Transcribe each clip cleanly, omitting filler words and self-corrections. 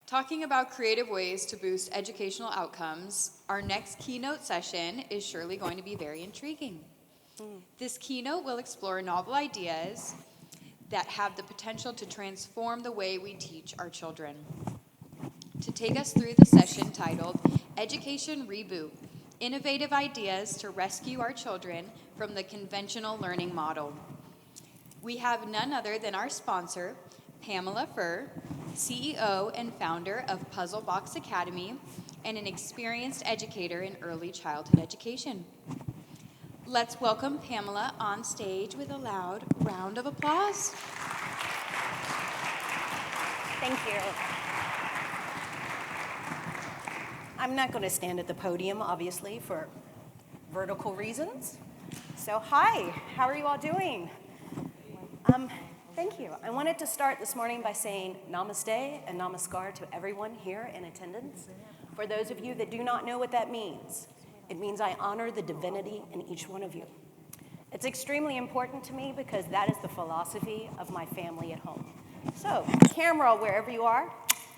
Talking about creative ways to boost educational outcomes, our next keynote session is surely going to be very intriguing. This keynote will explore novel ideas that have the potential to transform the way we teach our children. To take us through the session titled Education Reboot, Innovative Ideas to Rescue Our Children from the Conventional Learning Model, we have none other than our sponsor, Pamela Furr, CEO and founder of Puzzle Box Academy, and an experienced educator in early childhood education. Let's welcome Pamela on stage with a loud round of applause. Thank you. I'm not going to stand at the podium, obviously, for vertical reasons. So hi, how are you all doing? Thank you. I wanted to start this morning by saying namaste and namaskar to everyone here in attendance. For those of you that do not know what that means, it means I honor the divinity in each one of you. It's extremely important to me because that is the philosophy of my family at home. So, camera, wherever you are,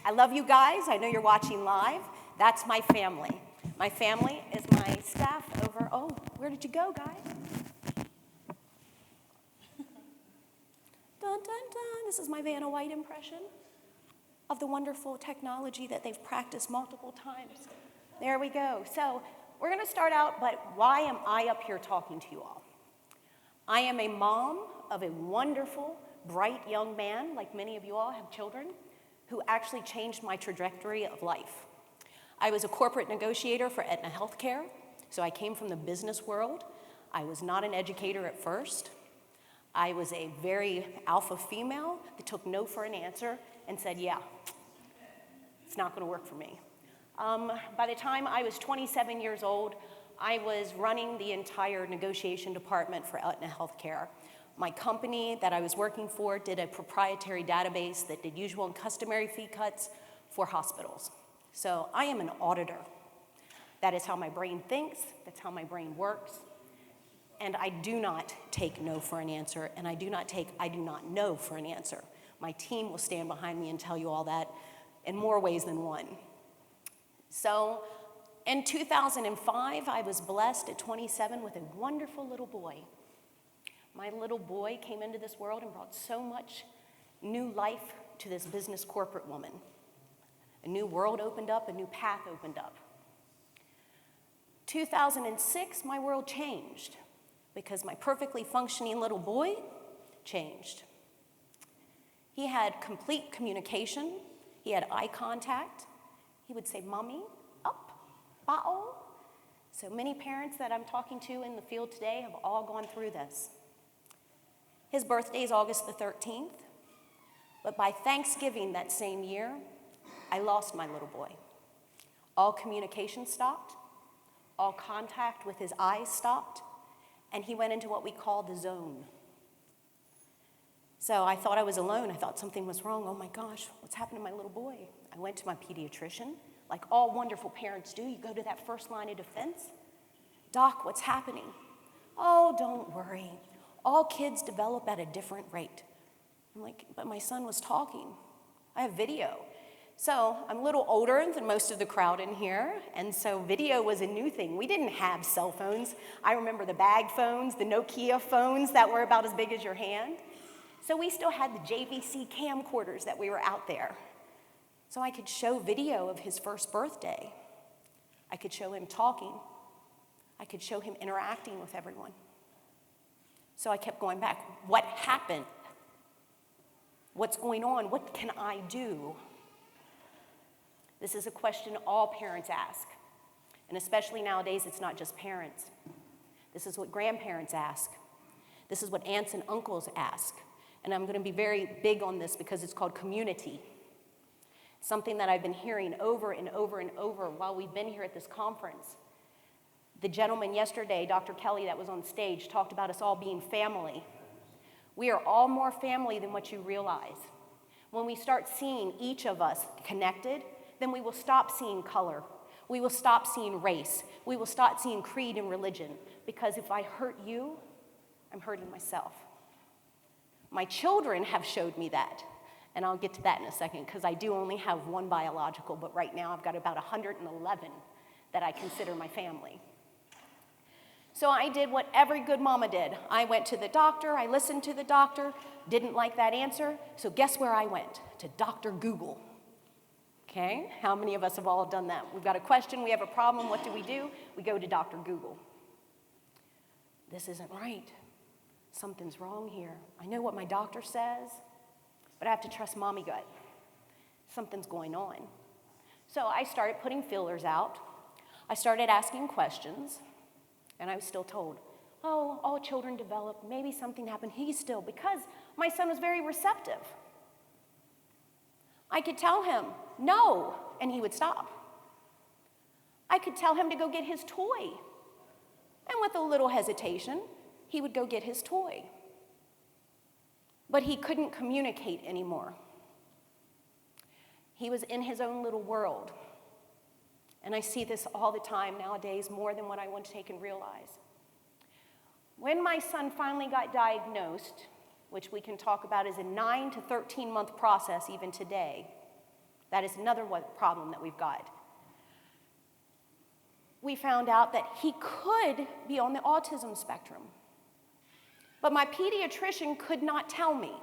I love you guys. I know you're watching live. That's my family. My family is my staff over, where did you go, guys? Dun, dun, dun. This is my Vanna White impression of the wonderful technology that they've practiced multiple times. There we go. So we're going to start out, but why am I up here talking to you all? I am a mom of a wonderful, bright young man, like many of you all have children, who actually changed my trajectory of life. I was a corporate negotiator for Aetna Healthcare, so I came from the business world. I was not an educator at first. I was a very alpha female that took no for an answer and said, yeah, it's not going to work for me. By the time I was 27 years old, I was running the entire negotiation department for Aetna Healthcare. My company that I was working for did a proprietary database that did usual and customary fee cuts for hospitals. So I am an auditor. That is how my brain thinks. That's how my brain works. And I do not take no for an answer, and I do not know for an answer. My team will stand behind me and tell you all that in more ways than one. So in 2005, I was blessed at 27 with a wonderful little boy. My little boy came into this world and brought so much new life to this business corporate woman. A new world opened up, a new path opened up. 2006, my world changed because my perfectly functioning little boy changed. He had complete communication. He had eye contact. He would say, "Mommy, up, bao." So many parents that I'm talking to in the field today have all gone through this. His birthday is August the 13th, but by Thanksgiving that same year, I lost my little boy. All communication stopped. All contact with his eyes stopped. And he went into what we call the zone. So I thought I was alone. I thought something was wrong. Oh my gosh, what's happened to my little boy? I went to my pediatrician. Like all wonderful parents do, you go to that first line of defense. Doc, what's happening? Oh, don't worry. All kids develop at a different rate. I'm like, but my son was talking. I have video. So I'm a little older than most of the crowd in here, and so video was a new thing. We didn't have cell phones. I remember the bag phones, the Nokia phones that were about as big as your hand. So we still had the JVC camcorders that we were out there. So I could show video of his first birthday. I could show him talking. I could show him interacting with everyone. So I kept going back. What happened? What's going on? What can I do? This is a question all parents ask. And especially nowadays, it's not just parents. This is what grandparents ask. This is what aunts and uncles ask. And I'm going to be very big on this because it's called community. Something that I've been hearing over and over and over while we've been here at this conference. The gentleman yesterday, Dr. Kelly, that was on stage, talked about us all being family. We are all more family than what you realize. When we start seeing each of us connected, then we will stop seeing color. We will stop seeing race. We will stop seeing creed and religion. Because if I hurt you, I'm hurting myself. My children have showed me that. And I'll get to that in a second because I do only have one biological, but right now I've got about 111 that I consider my family. So I did what every good mama did. I went to the doctor, I listened to the doctor, didn't like that answer, so guess where I went? To Dr. Google. Okay, how many of us have all done that? We've got a question, we have a problem, what do? We go to Dr. Google. This isn't right. Something's wrong here. I know what my doctor says, but I have to trust mommy gut. Something's going on. So I started putting feelers out. I started asking questions, and I was still told, oh, all children develop, maybe something happened. Because my son was very receptive. I could tell him, no, and he would stop. I could tell him to go get his toy. And with a little hesitation, he would go get his toy. But he couldn't communicate anymore. He was in his own little world. And I see this all the time nowadays, more than what I want to take and realize. When my son finally got diagnosed, which we can talk about as a 9 to 13-month process even today, that is another problem that we've got. We found out that he could be on the autism spectrum. But my pediatrician could not tell me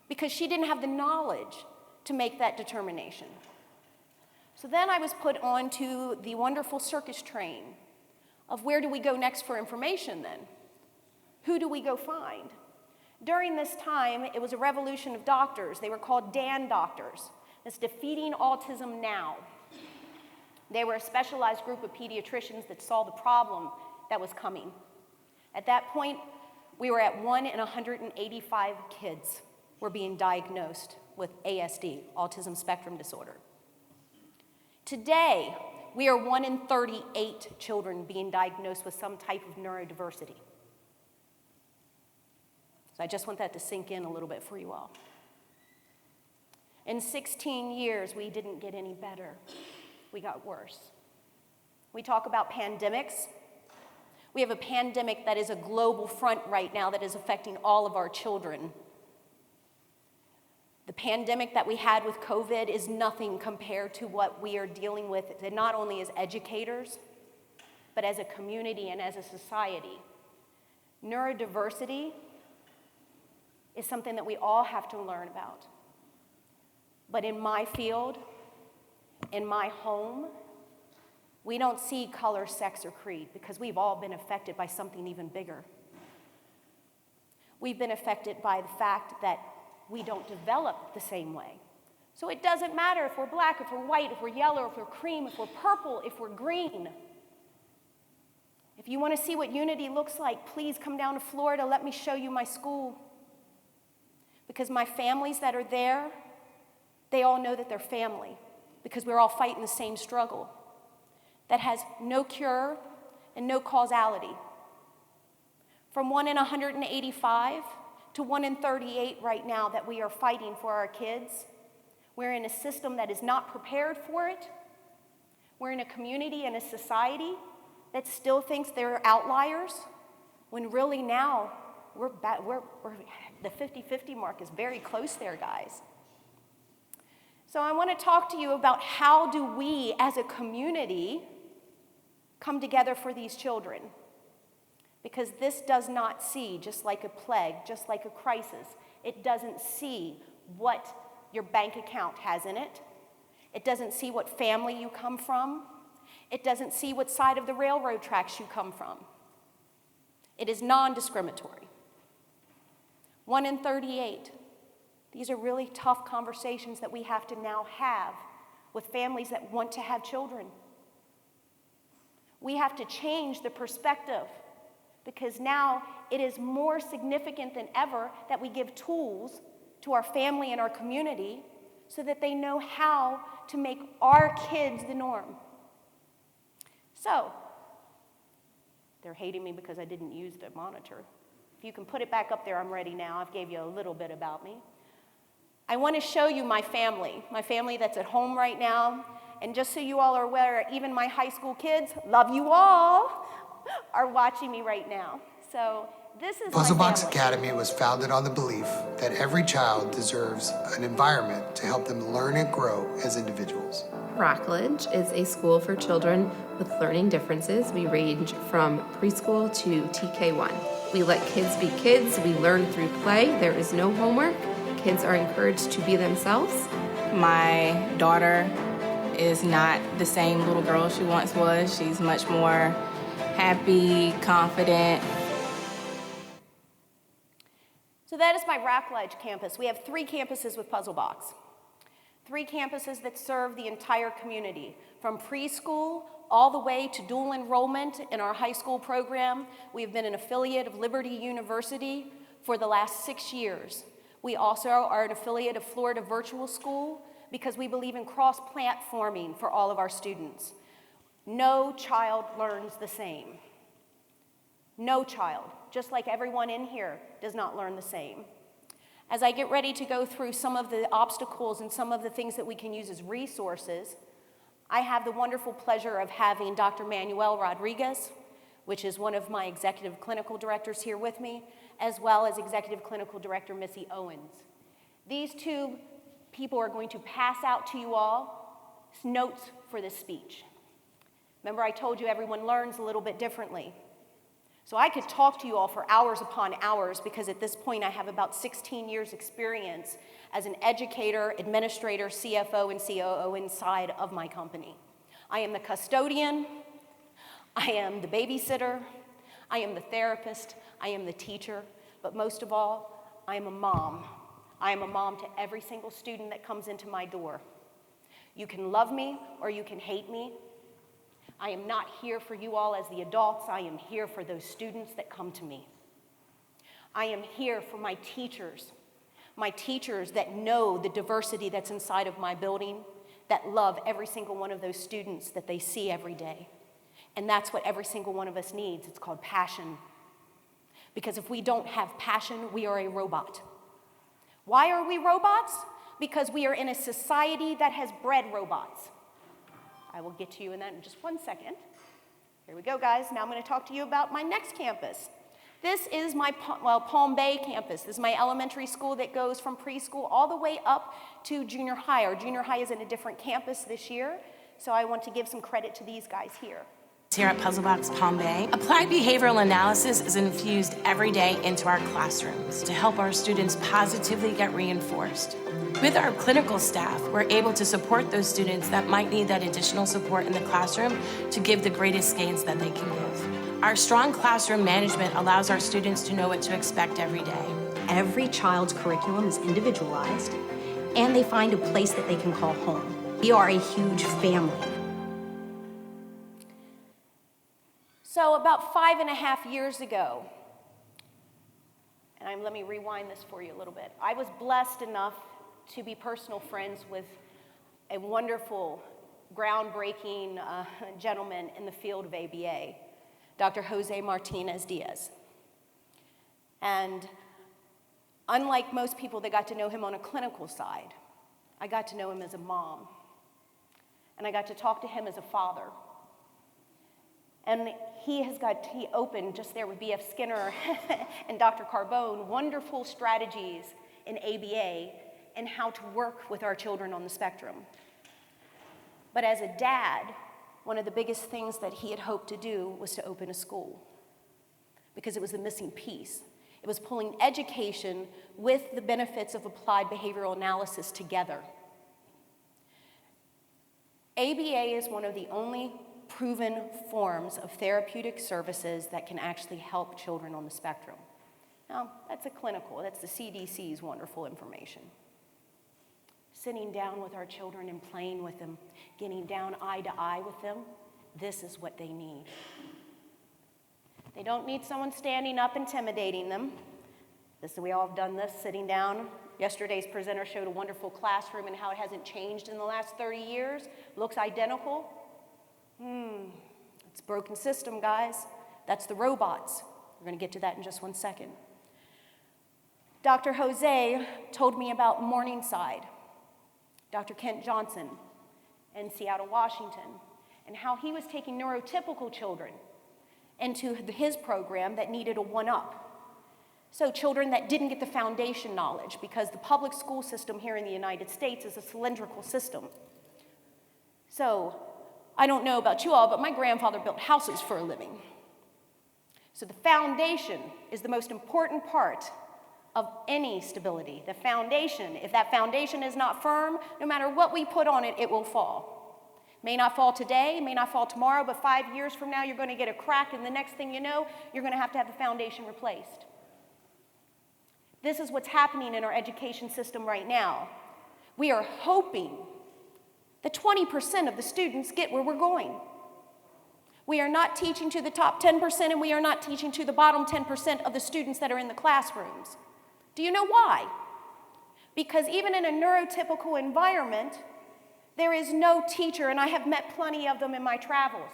because she didn't have the knowledge to make that determination. So then I was put onto the wonderful circus train of where do we go next for information then? Who do we go find? During this time, it was a revolution of doctors. They were called DAN doctors. That's Defeating Autism Now. They were a specialized group of pediatricians that saw the problem that was coming. At that point, we were at 1 in 185 kids were being diagnosed with ASD, autism spectrum disorder. Today, we are 1 in 38 children being diagnosed with some type of neurodiversity. So I just want that to sink in a little bit for you all. In 16 years, we didn't get any better. We got worse. We talk about pandemics. We have a pandemic that is a global front right now that is affecting all of our children. The pandemic that we had with COVID is nothing compared to what we are dealing with, not only as educators, but as a community and as a society. Neurodiversity is something that we all have to learn about. But in my field, in my home, we don't see color, sex, or creed because we've all been affected by something even bigger. We've been affected by the fact that we don't develop the same way. So it doesn't matter if we're black, if we're white, if we're yellow, if we're cream, if we're purple, if we're green. If you want to see what unity looks like, please come down to Florida. Let me show you my school. Because my families that are there, they all know that they're family because we're all fighting the same struggle that has no cure and no causality. From 1 in 185 to 1 in 38 right now that we are fighting for our kids. We're in a system that is not prepared for it. We're in a community and a society that still thinks they're outliers, when really now the 50-50 mark is very close there, guys. So I want to talk to you about how do we as a community come together for these children. Because this does not see, just like a plague, just like a crisis, it doesn't see what your bank account has in it. It doesn't see what family you come from. It doesn't see what side of the railroad tracks you come from. It is non-discriminatory. 1 in 38. These are really tough conversations that we have to now have with families that want to have children. We have to change the perspective because now it is more significant than ever that we give tools to our family and our community so that they know how to make our kids the norm. So, they're hating me because I didn't use the monitor. If you can put it back up there, I'm ready now. I've gave you a little bit about me. I want to show you my family that's at home right now. And just so you all are aware, even my high school kids, love you all, are watching me right now. So This is Puzzle my Box family. Academy was founded on the belief that every child deserves an environment to help them learn and grow as individuals. Rockledge is a school for children with learning differences. We range from preschool to TK1. We let kids be kids. We learn through play. There is no homework. Kids are encouraged to be themselves. My daughter is not the same little girl she once was. She's much more happy, confident. So that is my Rockledge campus. We have 3 campuses with Puzzle Box. 3 campuses that serve the entire community, from preschool all the way to dual enrollment in our high school program. We have been an affiliate of Liberty University for the last 6 years. We also are an affiliate of Florida Virtual School because we believe in cross-platforming for all of our students. No child learns the same. No child, just like everyone in here, does not learn the same. As I get ready to go through some of the obstacles and some of the things that we can use as resources, I have the wonderful pleasure of having Dr. Manuel Rodriguez, which is one of my executive clinical directors here with me, as well as executive clinical director Missy Owens. These 2 people are going to pass out to you all notes for this speech. Remember, I told you everyone learns a little bit differently. So I could talk to you all for hours upon hours because at this point I have about 16 years experience as an educator, administrator, CFO, and COO inside of my company. I am the custodian, I am the babysitter, I am the therapist, I am the teacher, but most of all, I am a mom. I am a mom to every single student that comes into my door. You can love me or you can hate me. I am not here for you all as the adults. I am here for those students that come to me. I am here for my teachers that know the diversity that's inside of my building, that love every single one of those students that they see every day. And that's what every single one of us needs. It's called passion. Because if we don't have passion, we are a robot. Why are we robots? Because we are in a society that has bred robots. I will get to you in that in just one second. Here we go, guys. Now I'm going to talk to you about my next campus. This is my Palm Bay campus. This is my elementary school that goes from preschool all the way up to junior high. Our junior high is in a different campus this year, so I want to give some credit to these guys here. Here at Puzzle Box Palm Bay, applied behavioral analysis is infused every day into our classrooms to help our students positively get reinforced. With our clinical staff, we're able to support those students that might need that additional support in the classroom to give the greatest gains that they can give. Our strong classroom management allows our students to know what to expect every day. Every child's curriculum is individualized, and they find a place that they can call home. We are a huge family. So about 5.5 years ago, and let me rewind this for you a little bit. I was blessed enough to be personal friends with a wonderful, groundbreaking gentleman in the field of ABA, Dr. Jose Martinez Diaz. And unlike most people that got to know him on a clinical side, I got to know him as a mom. And I got to talk to him as a father. And he opened, just there with B.F. Skinner and Dr. Carbone, wonderful strategies in ABA and how to work with our children on the spectrum. But as a dad, one of the biggest things that he had hoped to do was to open a school, because it was the missing piece. It was pulling education with the benefits of applied behavioral analysis together. ABA is one of the only proven forms of therapeutic services that can actually help children on the spectrum. Now, that's that's the CDC's wonderful information. Sitting down with our children and playing with them, getting down eye to eye with them, this is what they need. They don't need someone standing up intimidating them. We all have done this, sitting down. Yesterday's presenter showed a wonderful classroom and how it hasn't changed in the last 30 years. Looks identical. It's a broken system, guys. That's the robots. We're going to get to that in just one second. Dr. Jose told me about Morningside, Dr. Kent Johnson in Seattle, Washington, and how he was taking neurotypical children into his program that needed a one-up. So children that didn't get the foundation knowledge, because the public school system here in the United States is a cylindrical system. So I don't know about you all, but my grandfather built houses for a living. So the foundation is the most important part of any stability. The foundation, if that foundation is not firm, no matter what we put on it, it will fall. May not fall today, may not fall tomorrow, but 5 years from now, you're going to get a crack, and the next thing you know, you're going to have the foundation replaced. This is what's happening in our education system right now. We are hoping that 20% of the students get where we're going. We are not teaching to the top 10%, and we are not teaching to the bottom 10% of the students that are in the classrooms. Do you know why? Because even in a neurotypical environment, there is no teacher, and I have met plenty of them in my travels,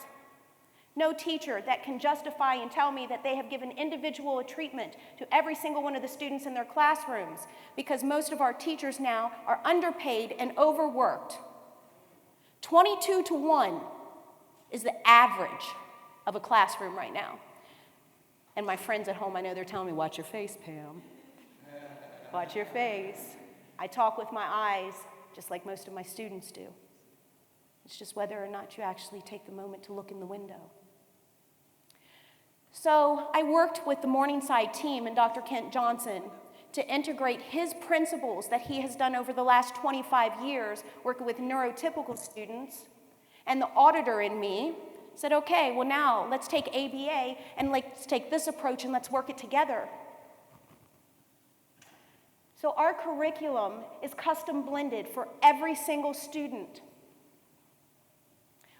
no teacher that can justify and tell me that they have given individual treatment to every single one of the students in their classrooms, because most of our teachers now are underpaid and overworked. 22-1 is the average of a classroom right now. And my friends at home, I know they're telling me, watch your face, Pam. Watch your face. I talk with my eyes, just like most of my students do. It's just whether or not you actually take the moment to look in the window. So I worked with the Morningside team and Dr. Kent Johnson to integrate his principles that he has done over the last 25 years working with neurotypical students. And the auditor in me said, okay, well now let's take ABA and let's take this approach and let's work it together. So our curriculum is custom blended for every single student.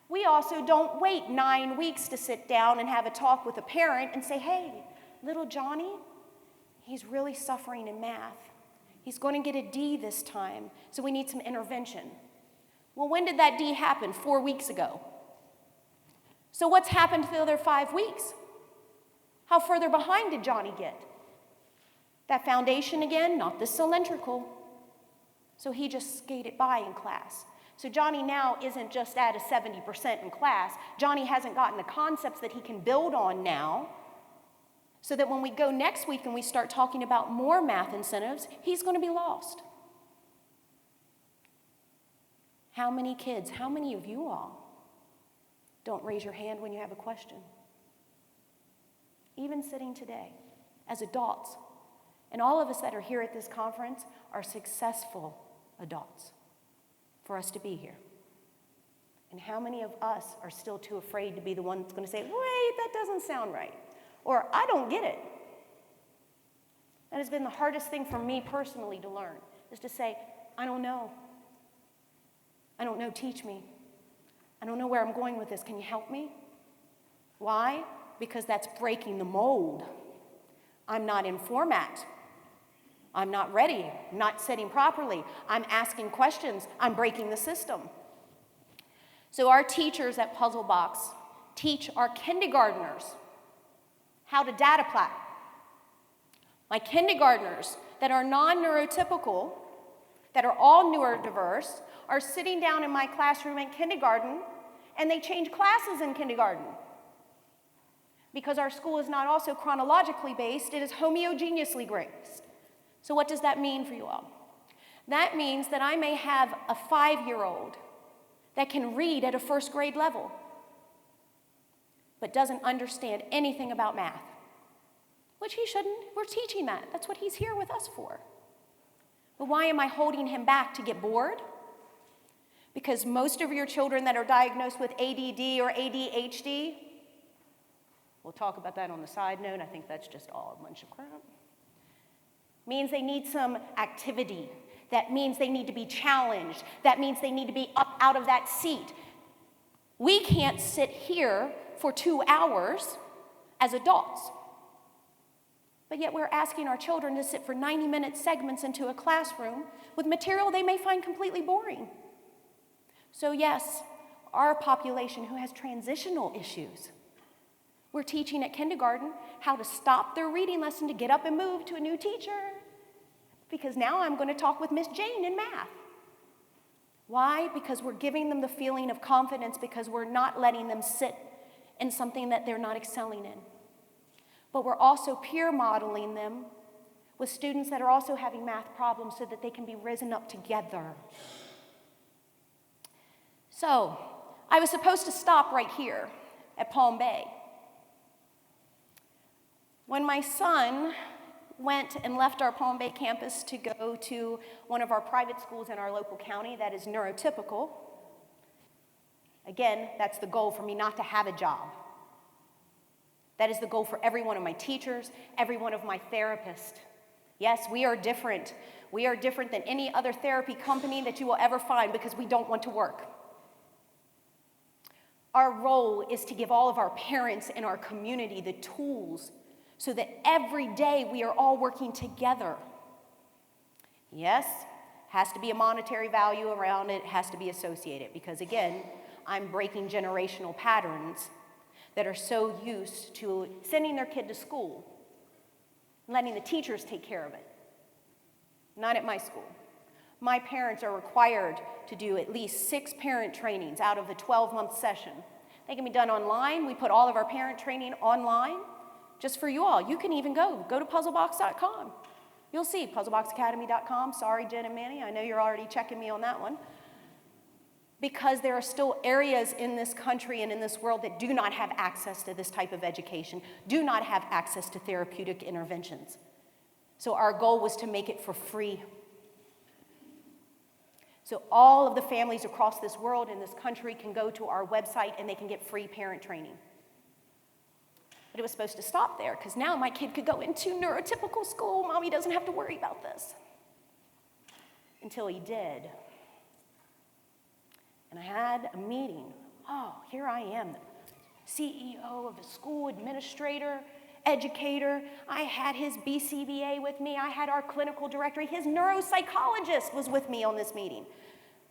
We also don't wait 9 weeks to sit down and have a talk with a parent and say, hey, little Johnny, he's really suffering in math. He's going to get a D this time, so we need some intervention. Well, when did that D happen? 4 weeks ago. So what's happened to the other 5 weeks? How further behind did Johnny get? That foundation again, not the cylindrical. So he just skated by in class. So Johnny now isn't just at a 70% in class. Johnny hasn't gotten the concepts that he can build on now, so that when we go next week and we start talking about more math incentives, he's going to be lost. How many kids, how many of you all don't raise your hand when you have a question? Even sitting today as adults, and all of us that are here at this conference are successful adults for us to be here. And how many of us are still too afraid to be the one that's going to say, wait, that doesn't sound right, or I don't get it? That has been the hardest thing for me personally to learn, is to say, I don't know. I don't know, teach me. I don't know where I'm going with this, can you help me? Why? Because that's breaking the mold. I'm not in format. I'm not ready, I'm not sitting properly. I'm asking questions, I'm breaking the system. So our teachers at Puzzle Box teach our kindergartners how to data plat. My kindergartners that are non-neurotypical, that are all neurodiverse, are sitting down in my classroom in kindergarten, and they change classes in kindergarten. Because our school is not also chronologically based, it is homogeneously based. So what does that mean for you all? That means that I may have a 5-year-old that can read at a first grade level, but doesn't understand anything about math, which he shouldn't. We're teaching that. That's what he's here with us for. But why am I holding him back? To get bored? Because most of your children that are diagnosed with ADD or ADHD, we'll talk about that on the side note, I think that's just all a bunch of crap, means they need some activity. That means they need to be challenged. That means they need to be up out of that seat. We can't sit here for 2 hours as adults, but yet we're asking our children to sit for 90-minute segments into a classroom with material they may find completely boring. So yes, our population who has transitional issues, we're teaching at kindergarten how to stop their reading lesson to get up and move to a new teacher, because now I'm going to talk with Miss Jane in math. Why? Because we're giving them the feeling of confidence, because we're not letting them sit in something that they're not excelling in. But we're also peer modeling them with students that are also having math problems so that they can be risen up together. So, I was supposed to stop right here at Palm Bay. When my son went and left our Palm Bay campus to go to one of our private schools in our local county that is neurotypical, again, that's the goal for me, not to have a job. That is the goal for every one of my teachers, every one of my therapists. Yes, we are different. We are different than any other therapy company that you will ever find because we don't want to work. Our role is to give all of our parents and our community the tools so that every day we are all working together. Yes, has to be a monetary value around it, has to be associated, because again, I'm breaking generational patterns that are so used to sending their kid to school, letting the teachers take care of it. Not at my school. My parents are required to do at least 6 parent trainings out of the 12-month session. They can be done online. We put all of our parent training online just for you all. You can even go to puzzlebox.com. You'll see puzzleboxacademy.com. Sorry, Jen and Manny, I know you're already checking me on that one. Because there are still areas in this country and in this world that do not have access to this type of education, do not have access to therapeutic interventions. So our goal was to make it for free. So all of the families across this world and this country can go to our website and they can get free parent training. But it was supposed to stop there because now my kid could go into neurotypical school. Mommy doesn't have to worry about this. Until he did. And I had a meeting. Oh, here I am, the CEO of the school, administrator, educator. I had his BCBA with me. I had our clinical director. His neuropsychologist was with me on this meeting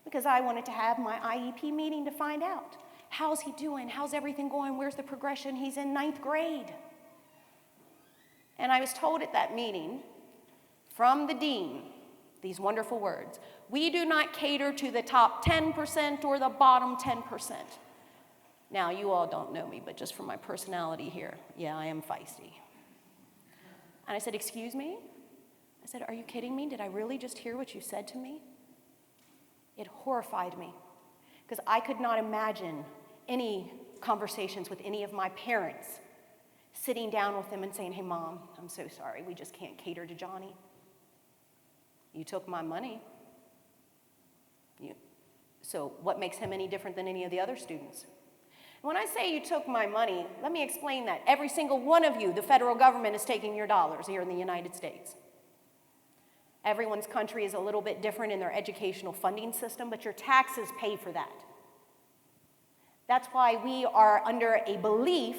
because I wanted to have my IEP meeting to find out. How's he doing? How's everything going? Where's the progression? He's in 9th grade. And I was told at that meeting from the dean these wonderful words: we do not cater to the top 10% or the bottom 10%. Now, you all don't know me, but just from my personality here, yeah, I am feisty. And I said, excuse me? I said, are you kidding me? Did I really just hear what you said to me? It horrified me because I could not imagine any conversations with any of my parents sitting down with them and saying, hey, Mom, I'm so sorry, we just can't cater to Johnny. You took my money. So what makes him any different than any of the other students? When I say you took my money, let me explain that. Every single one of you, the federal government is taking your dollars here in the United States. Everyone's country is a little bit different in their educational funding system, but your taxes pay for that. That's why we are under a belief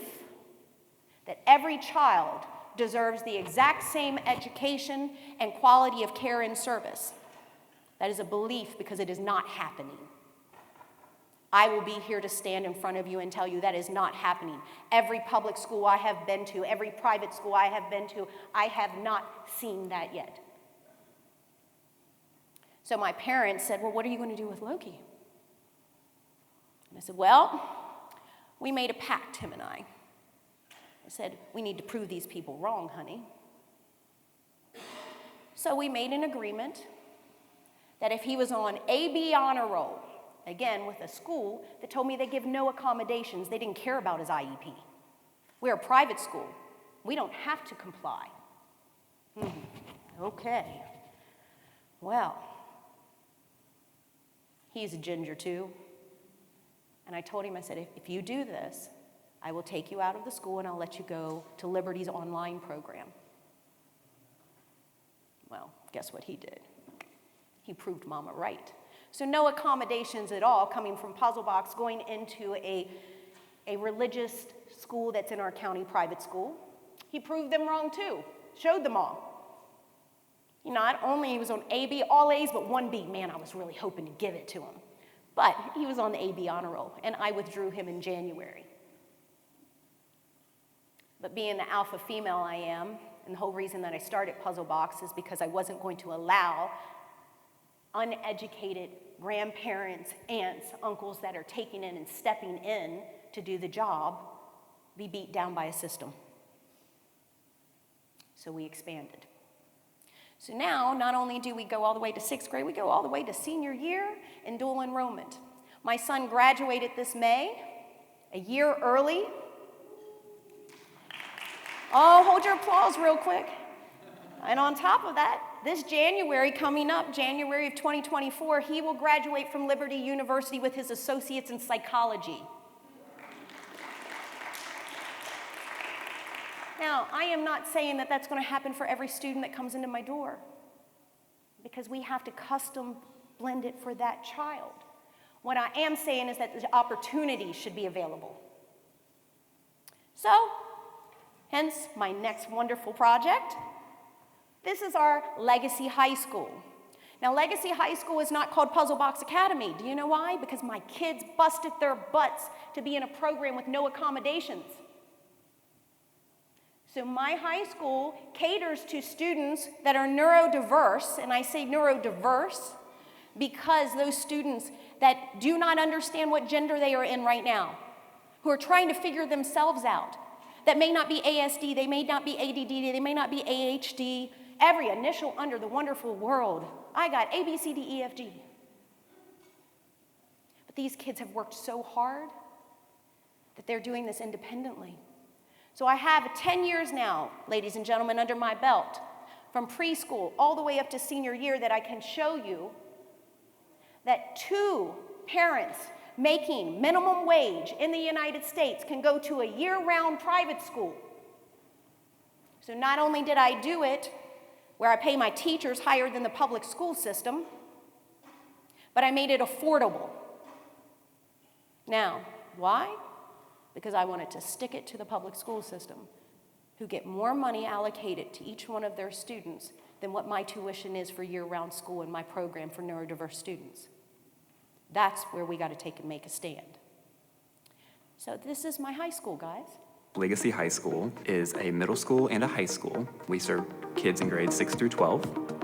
that every child deserves the exact same education and quality of care and service. That is a belief because it is not happening. I will be here to stand in front of you and tell you that is not happening. Every public school I have been to, every private school I have been to, I have not seen that yet. So my parents said, well, what are you going to do with Loki? And I said, well, we made a pact, him and I. I said, we need to prove these people wrong, honey. So we made an agreement that if he was on AB honor roll, again, with a school that told me they give no accommodations, they didn't care about his IEP. We're a private school. We don't have to comply. Okay. Well, he's a ginger too. And I told him, I said, if you do this, I will take you out of the school and I'll let you go to Liberty's online program. Well, guess what he did? He proved Mama right. So no accommodations at all coming from Puzzlebox going into a religious school that's in our county private school. He proved them wrong too, showed them all. Not only he was on AB, all A's, but 1B. Man, I was really hoping to give it to him. But he was on the AB honor roll, and I withdrew him in January. But being the alpha female I am, and the whole reason that I started Puzzlebox is because I wasn't going to allow uneducated grandparents, aunts, uncles that are taking in and stepping in to do the job be beat down by a system. So we expanded. So now, not only do we go all the way to 6th grade, we go all the way to senior year in dual enrollment. My son graduated this May, a year early. Oh, hold your applause real quick. And on top of that, this January coming up, January of 2024, he will graduate from Liberty University with his associates in psychology. Now, I am not saying that that's going to happen for every student that comes into my door, because we have to custom blend it for that child. What I am saying is that the opportunity should be available. So, hence my next wonderful project. This is our Legacy High School. Now, Legacy High School is not called Puzzle Box Academy. Do you know why? Because my kids busted their butts to be in a program with no accommodations. So my high school caters to students that are neurodiverse, and I say neurodiverse because those students that do not understand what gender they are in right now, who are trying to figure themselves out, that may not be ASD, they may not be ADD, they may not be AHD, every initial under the wonderful world. I got A, B, C, D, E, F, G. But these kids have worked so hard that they're doing this independently. So I have 10 years now, ladies and gentlemen, under my belt, from preschool all the way up to senior year, that I can show you that 2 parents making minimum wage in the United States can go to a year-round private school. So not only did I do it where I pay my teachers higher than the public school system, but I made it affordable. Now, why? Because I wanted to stick it to the public school system, who get more money allocated to each one of their students than what my tuition is for year-round school in my program for neurodiverse students. That's where we got to take and make a stand. So this is my high school, guys. Legacy High School is a middle school and a high school. We serve kids in grades 6 through 12.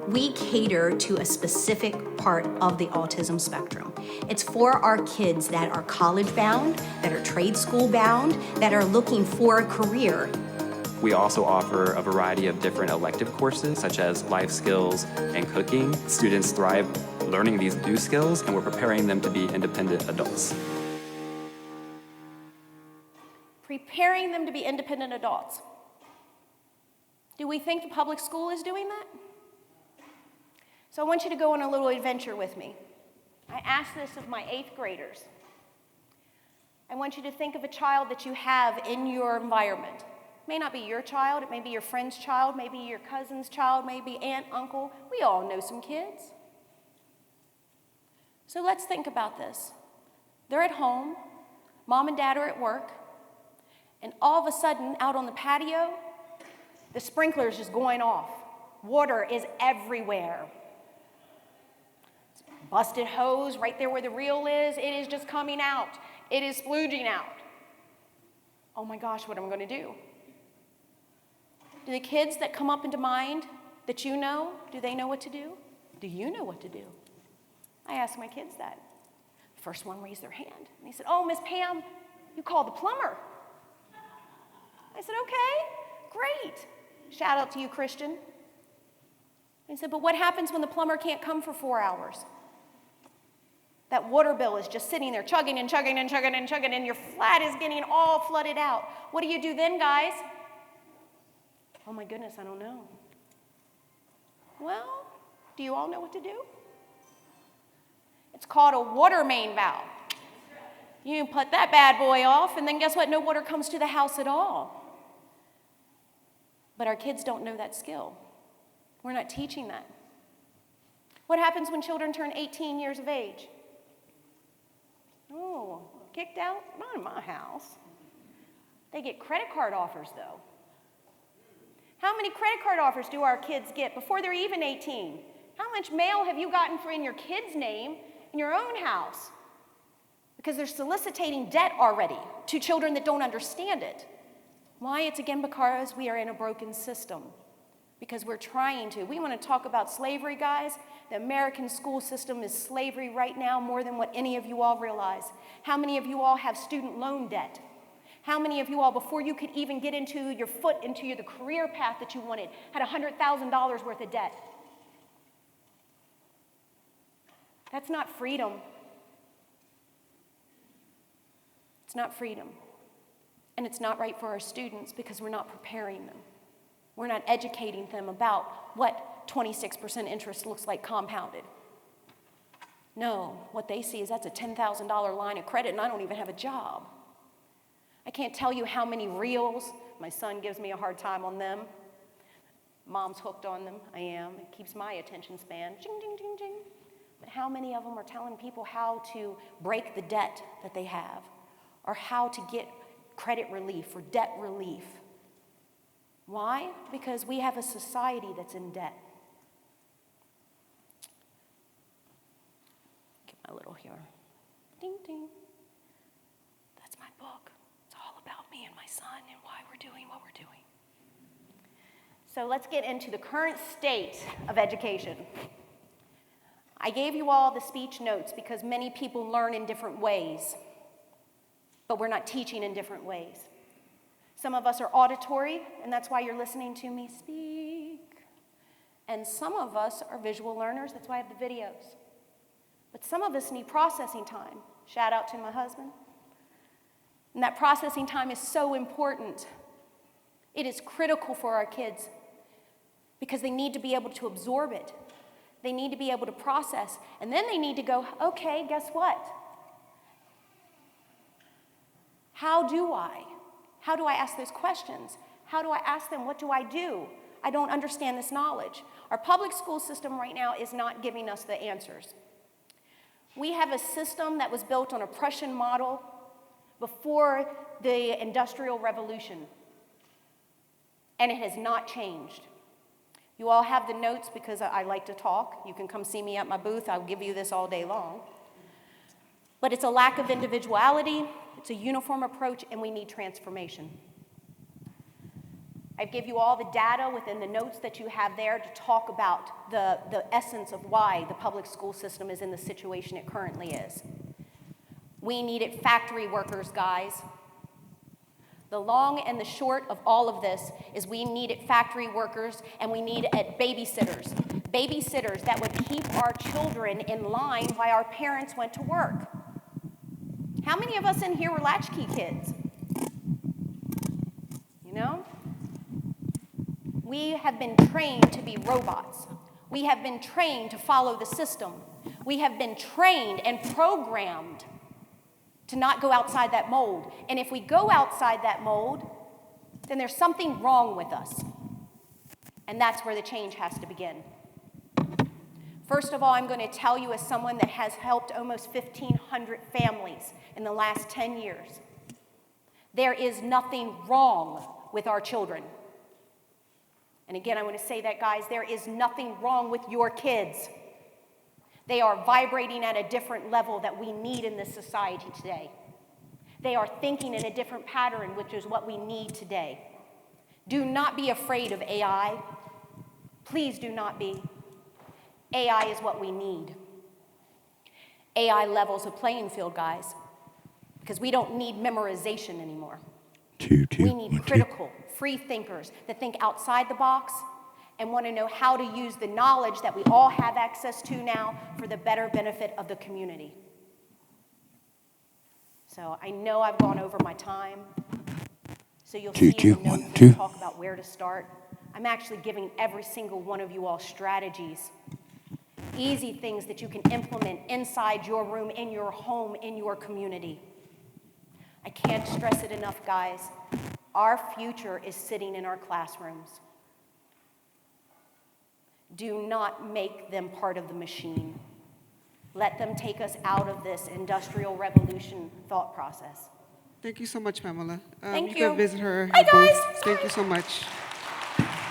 We cater to a specific part of the autism spectrum. It's for our kids that are college bound, that are trade school bound, that are looking for a career. We also offer a variety of different elective courses, such as life skills and cooking. Students thrive learning these new skills, and we're preparing them to be independent adults. Preparing them to be independent adults. Do we think the public school is doing that? So I want you to go on a little adventure with me. I asked this of my 8th graders. I want you to think of a child that you have in your environment. It may not be your child, it may be your friend's child, maybe your cousin's child, maybe aunt, uncle. We all know some kids. So let's think about this. They're at home, mom and dad are at work, and all of a sudden, out on the patio, the sprinkler's just going off. Water is everywhere. Busted hose right there where the reel is, it is just coming out. It is splooging out. Oh my gosh, what am I going to do? Do the kids that come up into mind that you know, do they know what to do? Do you know what to do? I asked my kids that. The first one raised their hand. And they said, oh, Miss Pam, you called the plumber. I said, okay, great. Shout out to you, Christian. He said, but what happens when the plumber can't come for 4 hours? That water bill is just sitting there chugging and chugging and chugging and chugging, and your flat is getting all flooded out. What do you do then, guys? Oh my goodness, I don't know. Well, do you all know what to do? It's called a water main valve. You can put that bad boy off, and then guess what? No water comes to the house at all. But our kids don't know that skill. We're not teaching that. What happens when children turn 18 years of age? Oh, kicked out? Not in my house. They get credit card offers, though. How many credit card offers do our kids get before they're even 18? How much mail have you gotten for in your kid's name in your own house? Because they're soliciting debt already to children that don't understand it. Why? It's again because we are in a broken system. Because we're trying to. We want to talk about slavery, guys. The American school system is slavery right now more than what any of you all realize. How many of you all have student loan debt? How many of you all, before you could even get into your foot into the career path that you wanted, had $100,000 worth of debt? That's not freedom. It's not freedom. And it's not right for our students because we're not preparing them. We're not educating them about what 26% interest looks like compounded. No, what they see is that's a $10,000 line of credit and I don't even have a job. I can't tell you how many reels. My son gives me a hard time on them. Mom's hooked on them. I am. It keeps my attention span. Jing, jing, jing, jing. But how many of them are telling people how to break the debt that they have or how to get credit relief or debt relief? Why? Because we have a society that's in debt. Get my little here. Ding, ding. That's my book. It's all about me and my son and why we're doing what we're doing. So let's get into the current state of education. I gave you all the speech notes because many people learn in different ways, but we're not teaching in different ways. Some of us are auditory, and that's why you're listening to me speak. And some of us are visual learners, that's why I have the videos. But some of us need processing time. Shout out to my husband. And that processing time is so important. It is critical for our kids because they need to be able to absorb it. They need to be able to process. And then they need to go, okay, guess what? How do I ask those questions? How do I ask them, what do? I don't understand this knowledge. Our public school system right now is not giving us the answers. We have a system that was built on a Prussian model before the Industrial Revolution, and it has not changed. You all have the notes because I like to talk. You can come see me at my booth. I'll give you this all day long. But it's a lack of individuality, it's a uniform approach, and we need transformation. I give you all the data within the notes that you have there to talk about the essence of why the public school system is in the situation it currently is. We needed factory workers, guys. The long and the short of all of this is we needed factory workers and we needed babysitters. Babysitters that would keep our children in line while our parents went to work. How many of us in here were latchkey kids? You know? We have been trained to be robots. We have been trained to follow the system. We have been trained and programmed to not go outside that mold. And if we go outside that mold, then there's something wrong with us. And that's where the change has to begin. First of all, I'm going to tell you as someone that has helped almost 1,500 families in the last 10 years, there is nothing wrong with our children. And again, I want to say that, guys, there is nothing wrong with your kids. They are vibrating at a different level that we need in this society today. They are thinking in a different pattern, which is what we need today. Do not be afraid of AI. Please do not be. AI is what we need. AI levels a playing field, guys, because we don't need memorization anymore. We need critical, free thinkers that think outside the box and want to know how to use the knowledge that we all have access to now for the better benefit of the community. So I know I've gone over my time, so you'll see in the notes when we talk about where to start. I'm actually giving every single one of you all strategies, easy things that you can implement inside your room, in your home, in your community. I can't stress it enough, guys. Our future is sitting in our classrooms. Do not make them part of the machine. Let them take us out of this industrial revolution thought process. Thank you so much, Pamela. Thank you. you. Can visit her. Hi, guys. Thank you so much.